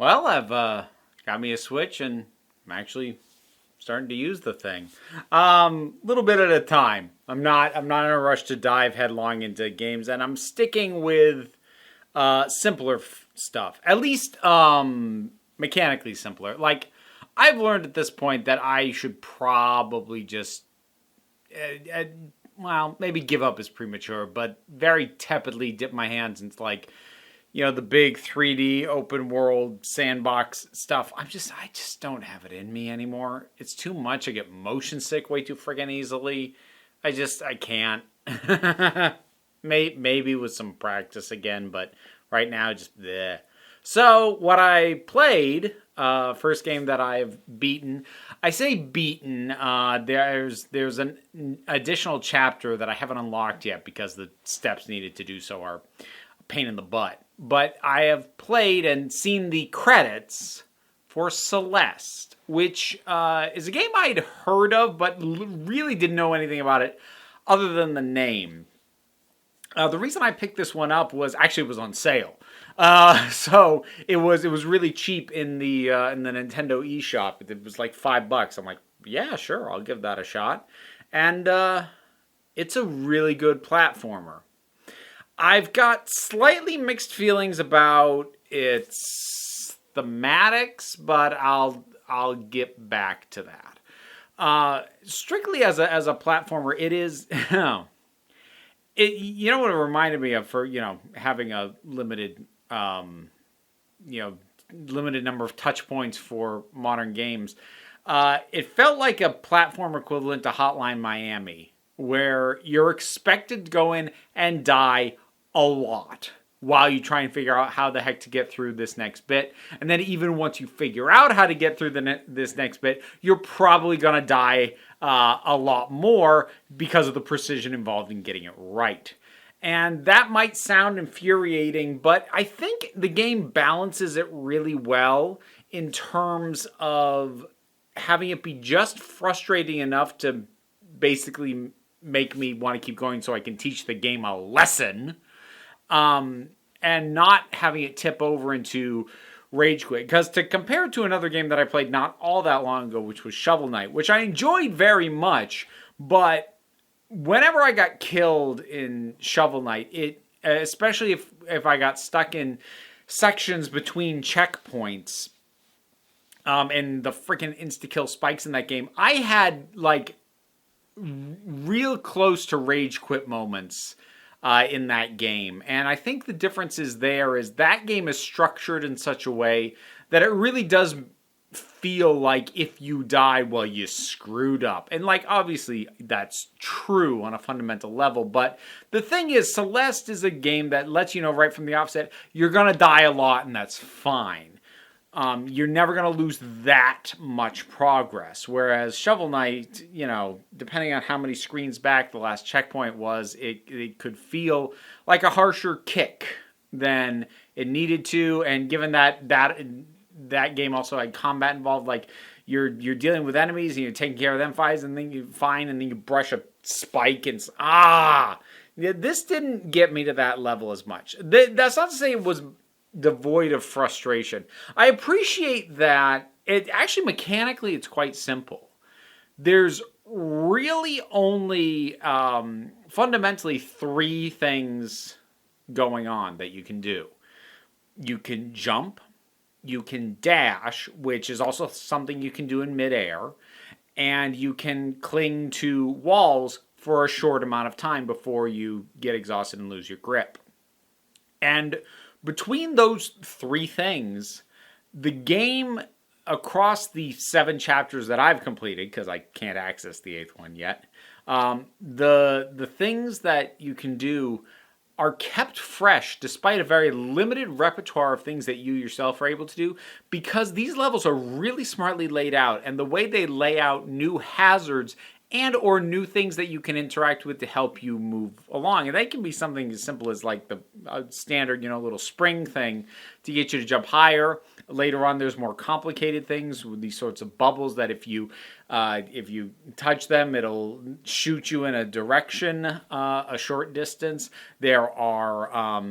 Well, I've got me a Switch and I'm actually starting to use the thing. Little bit at a time. I'm not in a rush to dive headlong into games, and I'm sticking with simpler stuff. At least mechanically simpler. Like I've learned at this point that I should probably just uh, uh, well, maybe give up is premature, but very tepidly dip my hands into the big 3D open world sandbox stuff. I just don't have it in me anymore. It's too much. I get motion sick way too friggin' easily. I can't. Maybe with some practice again, but right now just bleh. So what I played, first game that I've beaten. I say beaten. There's an additional chapter that I haven't unlocked yet because the steps needed to do so are a pain in the butt. But I have played and seen the credits for Celeste, which is a game I'd heard of, but really didn't know anything about it other than the name. The reason I picked this one up was actually it was on sale, so it was really cheap in the Nintendo eShop. It was like $5. I'm like, yeah, sure, I'll give that a shot, and it's a really good platformer. I've got slightly mixed feelings about its thematics, but I'll get back to that. Strictly as a platformer, it is. You know what it reminded me of for having a you know limited number of touch points for modern games. It felt like a platform equivalent to Hotline Miami, where you're expected to go in and die a lot while you try and figure out how the heck to get through this next bit. And then even once you figure out how to get through this next bit, you're probably going to die a lot more because of the precision involved in getting it right. And that might sound infuriating, but I think the game balances it really well in terms of having it be just frustrating enough to basically make me want to keep going so I can teach the game a lesson, and not having it tip over into rage quit. Because to compare it to another game that I played not all that long ago, which was Shovel Knight, which I enjoyed very much, but whenever I got killed in Shovel Knight, it especially if I got stuck in sections between checkpoints, and the freaking insta kill spikes in that game, I had like real close to rage quit moments in that game. And I think the difference is that game is structured in such a way that it really does feel like if you die, well, you screwed up. And like, obviously that's true on a fundamental level. But the thing is, Celeste is a game that lets you know right from the offset, you're going to die a lot and that's fine. You're never going to lose that much progress. Whereas Shovel Knight, depending on how many screens back the last checkpoint was, it could feel like a harsher kick than it needed to. And given that game also had combat involved, like you're dealing with enemies and you're taking care of them fights, and then you brush a spike and this didn't get me to that level as much. That's not to say it was devoid of frustration. I appreciate that it actually mechanically it's quite simple. There's really only fundamentally three things going on that you can do. You can jump, you can dash, which is also something you can do in midair, and you can cling to walls for a short amount of time before you get exhausted and lose your grip. And between those three things, the game across the 7 chapters that I've completed, because I can't access the 8th one yet, the things that you can do are kept fresh despite a very limited repertoire of things that you yourself are able to do, because these levels are really smartly laid out, and the way they lay out new hazards and or new things that you can interact with to help you move along. And that can be something as simple as like the standard, little spring thing to get you to jump higher. Later on, there's more complicated things with these sorts of bubbles that if you touch them, it'll shoot you in a direction, a short distance. There are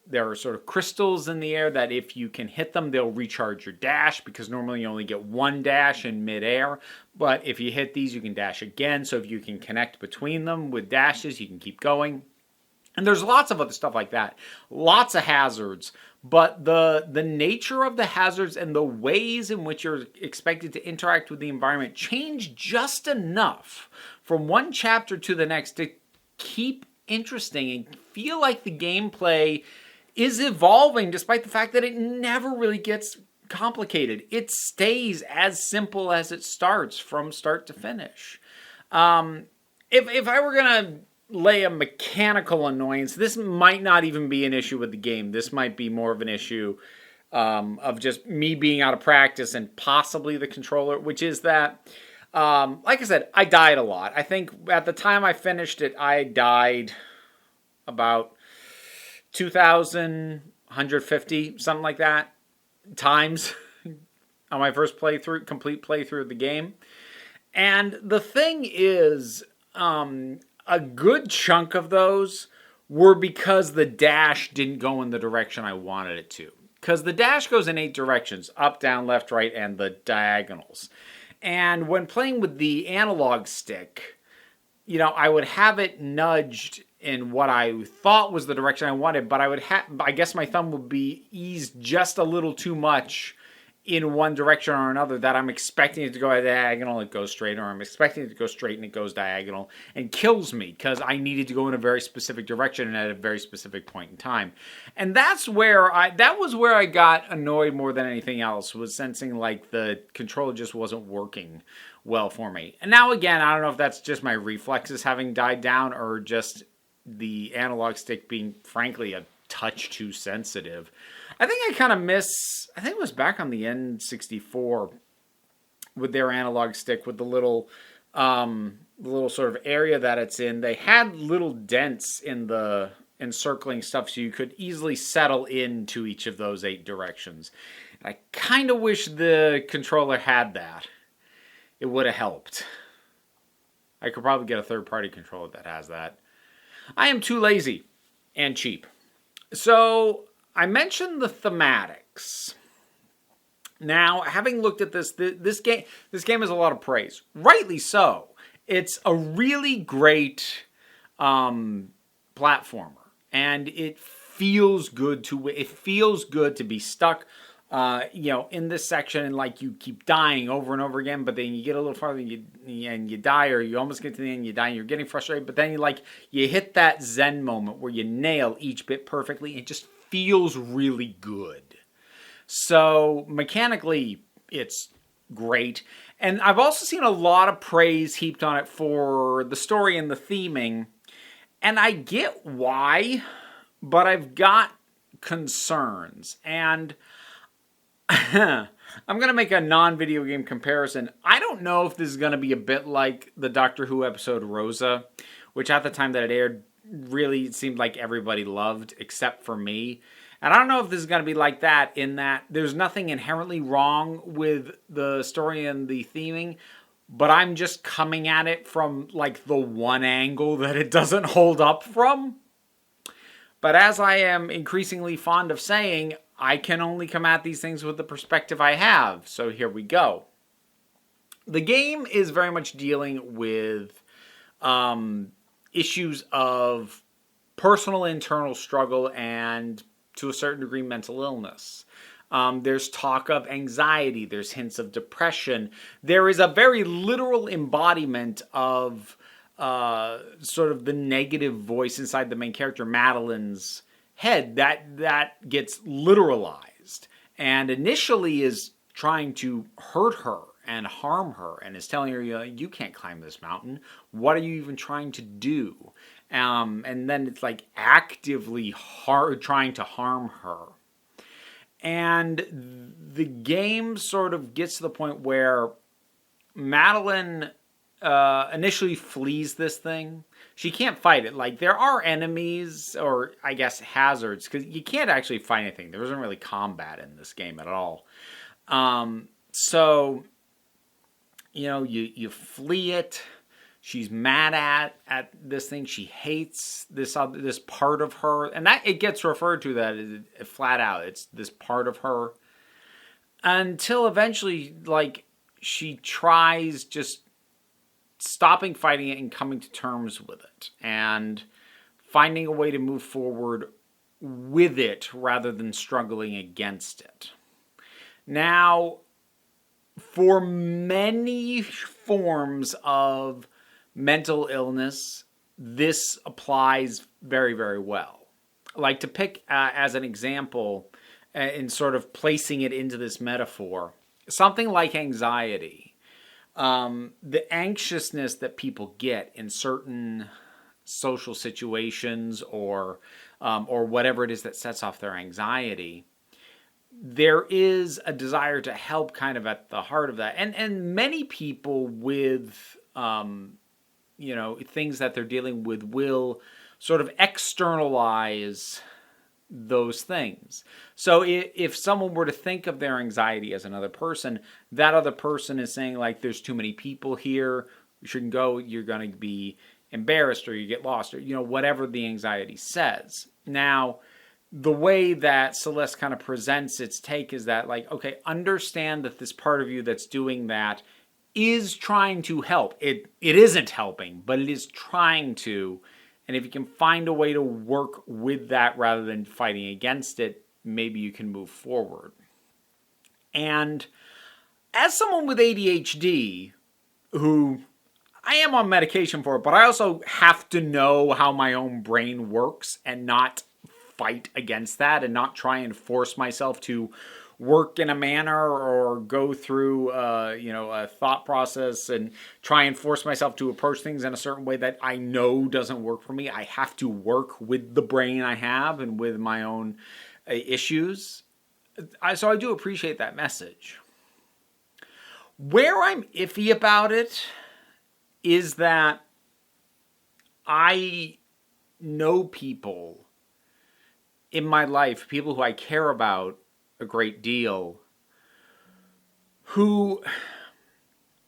there are sort of crystals in the air that if you can hit them, they'll recharge your dash, because normally you only get one dash in midair. But if you hit these, you can dash again. So if you can connect between them with dashes, you can keep going. And there's lots of other stuff like that. Lots of hazards. But the nature of the hazards and the ways in which you're expected to interact with the environment change just enough from one chapter to the next to keep interesting and feel like the gameplay is evolving, despite the fact that it never really gets complicated. It stays as simple as it starts from start to finish. If I were going to lay a mechanical annoyance, this might not even be an issue with the game. This might be more of an issue of just me being out of practice and possibly the controller, which is that, like I said, I died a lot. I think at the time I finished it, I died about 2,150, something like that, times on my first complete playthrough of the game. And the thing is, a good chunk of those were because the dash didn't go in the direction I wanted it to. Because the dash goes in 8 directions, up, down, left, right, and the diagonals. And when playing with the analog stick, I would have it nudged in what I thought was the direction I wanted, but I guess my thumb would be eased just a little too much in one direction or another, that I'm expecting it to go diagonal, it goes straight, or I'm expecting it to go straight and it goes diagonal, and kills me because I needed to go in a very specific direction and at a very specific point in time. And that was where I got annoyed more than anything else, was sensing like the controller just wasn't working well for me. And now again, I don't know if that's just my reflexes having died down, or just the analog stick being, frankly, a touch too sensitive. I think I kind of I think it was back on the N64 with their analog stick, with the little sort of area that it's in. They had little dents in the encircling stuff, so you could easily settle into each of those 8 directions. And I kind of wish the controller had that. It would have helped. I could probably get a third-party controller that has that. I am too lazy and cheap. So I mentioned the thematics. Now, having looked at this game has a lot of praise. Rightly so. It's a really great platformer, and it feels good to be stuck in this section, and like you keep dying over and over again, but then you get a little farther and you die, or you almost get to the end, you die, and you're getting frustrated, but then you hit that zen moment where you nail each bit perfectly. It just feels really good. So mechanically, it's great. And I've also seen a lot of praise heaped on it for the story and the theming. And I get why, but I've got concerns. And I'm going to make a non-video game comparison. I don't know if this is going to be a bit like the Doctor Who episode Rosa, which at the time that it aired, really seemed like everybody loved, except for me. And I don't know if this is going to be like that, in that there's nothing inherently wrong with the story and the theming, but I'm just coming at it from like the one angle that it doesn't hold up from. But as I am increasingly fond of saying, I can only come at these things with the perspective I have. So here we go. The game is very much dealing with issues of personal internal struggle and, to a certain degree, mental illness. There's talk of anxiety. There's hints of depression. There is a very literal embodiment of sort of the negative voice inside the main character, Madeline's head, that gets literalized and initially is trying to hurt her and harm her, and is telling her, you can't climb this mountain. What are you even trying to do? And then it's like actively trying to harm her. And the game sort of gets to the point where Madeline initially flees this thing. She can't fight it. Like, there are enemies, or I guess hazards, because you can't actually fight anything. There isn't really combat in this game at all. So, you flee it. she's mad at this thing. She hates this part of her, and that it gets referred to that flat out. It's this part of her until eventually, like, she tries just stopping fighting it and coming to terms with it and finding a way to move forward with it rather than struggling against it. Now, for many forms of mental illness, this applies very, very well. Like, to pick as an example, in sort of placing it into this metaphor, something like anxiety. The anxiousness that people get in certain social situations or whatever it is that sets off their anxiety, there is a desire to help kind of at the heart of that. And many people with, things that they're dealing with will sort of externalize those things. So if someone were to think of their anxiety as another person, that other person is saying, like, there's too many people here, you shouldn't go, you're going to be embarrassed or you get lost, or whatever the anxiety says. Now, the way that Celeste kind of presents its take is that, like, okay, understand that this part of you that's doing that is trying to help. It isn't helping, but it is trying to. And if you can find a way to work with that rather than fighting against it, maybe you can move forward. And as someone with ADHD, who I am on medication for it, but I also have to know how my own brain works and not fight against that and not try and force myself to work in a manner or go through a thought process and try and force myself to approach things in a certain way that I know doesn't work for me. I have to work with the brain I have and with my own issues. So I do appreciate that message. Where I'm iffy about it is that I know people in my life, people who I care about a great deal, who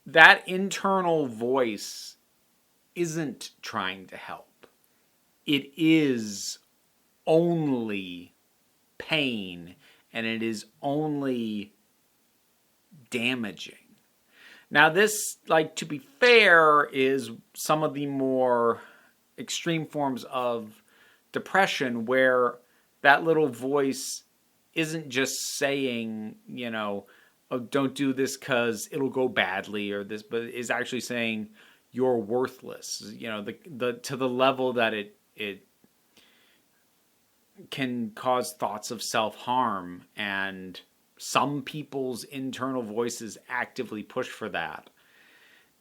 that internal voice isn't trying to help. It is only pain, and it is only damaging. Now this, like, to be fair, is some of the more extreme forms of depression where that little voice isn't just saying, oh, don't do this because it'll go badly or this, but is actually saying you're worthless. The to the level that it can cause thoughts of self-harm, and some people's internal voices actively push for that.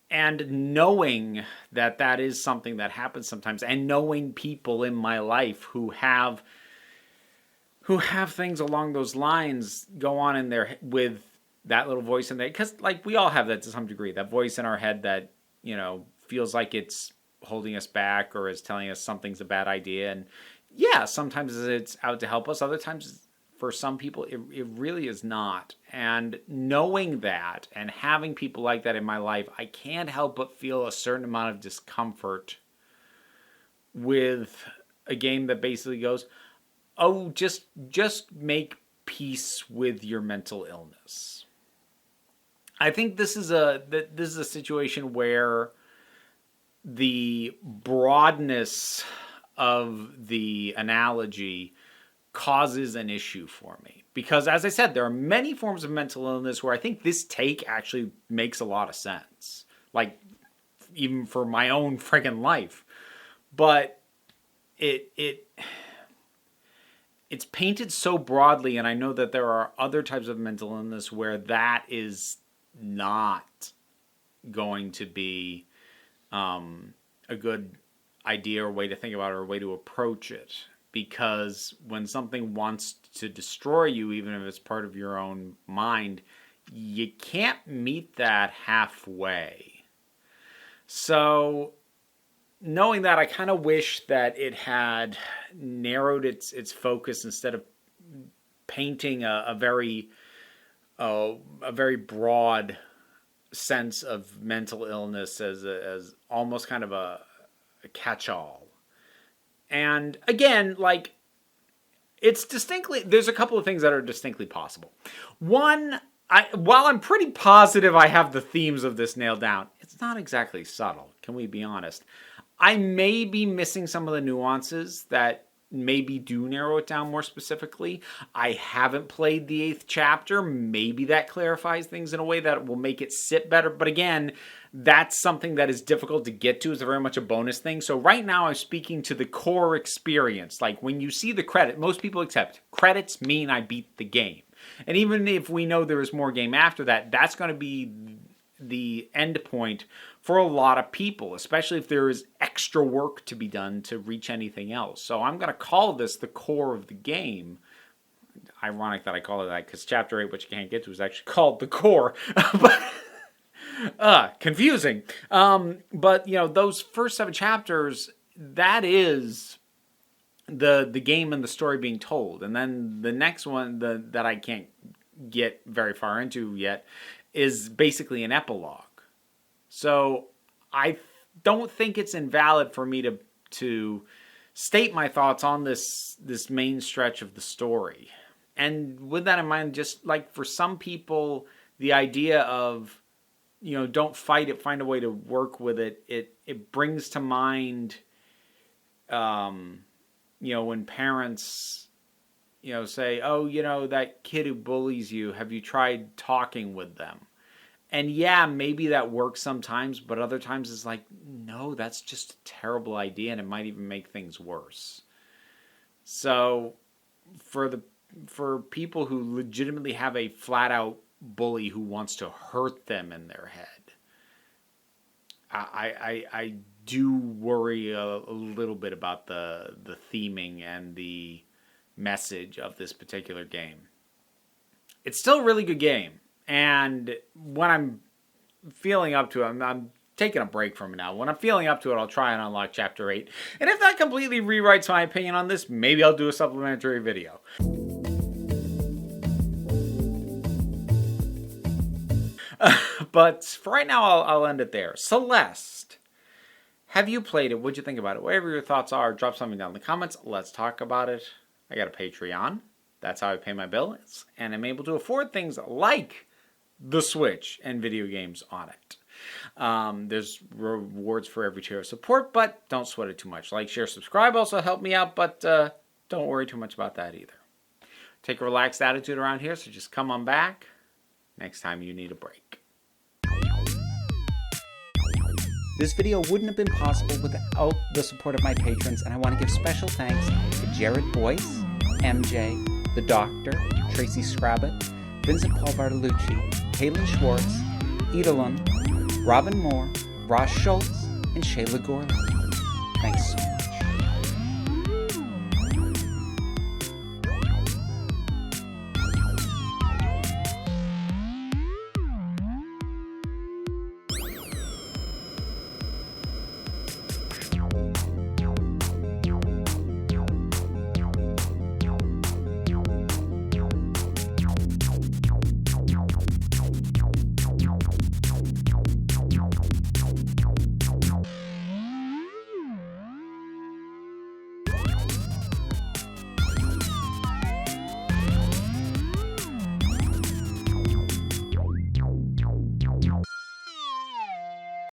And knowing that that is something that happens sometimes, and knowing people in my life who have things along those lines go on in there with that little voice in there, because, like, we all have that to some degree, that voice in our head that feels like it's holding us back or is telling us something's a bad idea. And yeah, sometimes it's out to help us, other times for some people it really is not. And knowing that and having people like that in my life, I can't help but feel a certain amount of discomfort with a game that basically goes, oh, just make peace with your mental illness. I think this is a situation where the broadness of the analogy causes an issue for me. Because, as I said, there are many forms of mental illness where I think this take actually makes a lot of sense. Like, even for my own friggin' life. But it's painted so broadly, and I know that there are other types of mental illness where that is not going to be a good idea or way to think about it or way to approach it. Because when something wants to destroy you, even if it's part of your own mind, you can't meet that halfway. So, knowing that, I kind of wish that it had narrowed its focus instead of painting a very broad sense of mental illness as almost kind of a catch-all. And again, like, it's distinctly, there's a couple of things that are distinctly possible. One, while I'm pretty positive I have the themes of this nailed down, it's not exactly subtle. Can we be honest? I may be missing some of the nuances that maybe do narrow it down more specifically. I haven't played the 8th chapter. Maybe that clarifies things in a way that will make it sit better. But again, that's something that is difficult to get to. It's very much a bonus thing. So right now I'm speaking to the core experience. Like when you see the credit, most people accept credits mean I beat the game. And even if we know there is more game after that, that's going to be the end point for a lot of people, especially if there is extra work to be done to reach anything else. So I'm going to call this the core of the game. Ironic that I call it that, because Chapter 8, which you can't get to, is actually called the core. But confusing. But, you know, those first 7 chapters, that is the game and the story being told. And then the next one that I can't get very far into yet is basically an epilogue. So I don't think it's invalid for me to state my thoughts on this main stretch of the story. And with that in mind, just like for some people, the idea of, you know, don't fight it, find a way to work with it, it brings to mind, you know, when parents, you know, say, oh, you know, that kid who bullies you, have you tried talking with them? And yeah, maybe that works sometimes, but other times it's like, no, that's just a terrible idea, and it might even make things worse. So for people who legitimately have a flat-out bully who wants to hurt them in their head, I do worry a little bit about the theming and the message of this particular game. It's still a really good game. And when I'm feeling up to it, I'm taking a break from it now. When I'm feeling up to it, I'll try and unlock Chapter 8. And if that completely rewrites my opinion on this, maybe I'll do a supplementary video. But for right now, I'll end it there. Celeste. Have you played it? What'd you think about it? Whatever your thoughts are, drop something down in the comments. Let's talk about it. I got a Patreon. That's how I pay my bills. And I'm able to afford things like the Switch and video games on it. There's rewards for every tier of support, but don't sweat it too much. Like, share, subscribe also help me out, but don't worry too much about that either. Take a relaxed attitude around here, so just come on back next time you need a break. This video wouldn't have been possible without the support of my patrons, and I want to give special thanks to Jared Boyce, MJ, The Doctor, Tracy Scrabbit, Vincent Paul Bartolucci, Caitlin Schwartz, Edelon, Robin Moore, Ross Schultz, and Shayla Gorley. Thanks so much.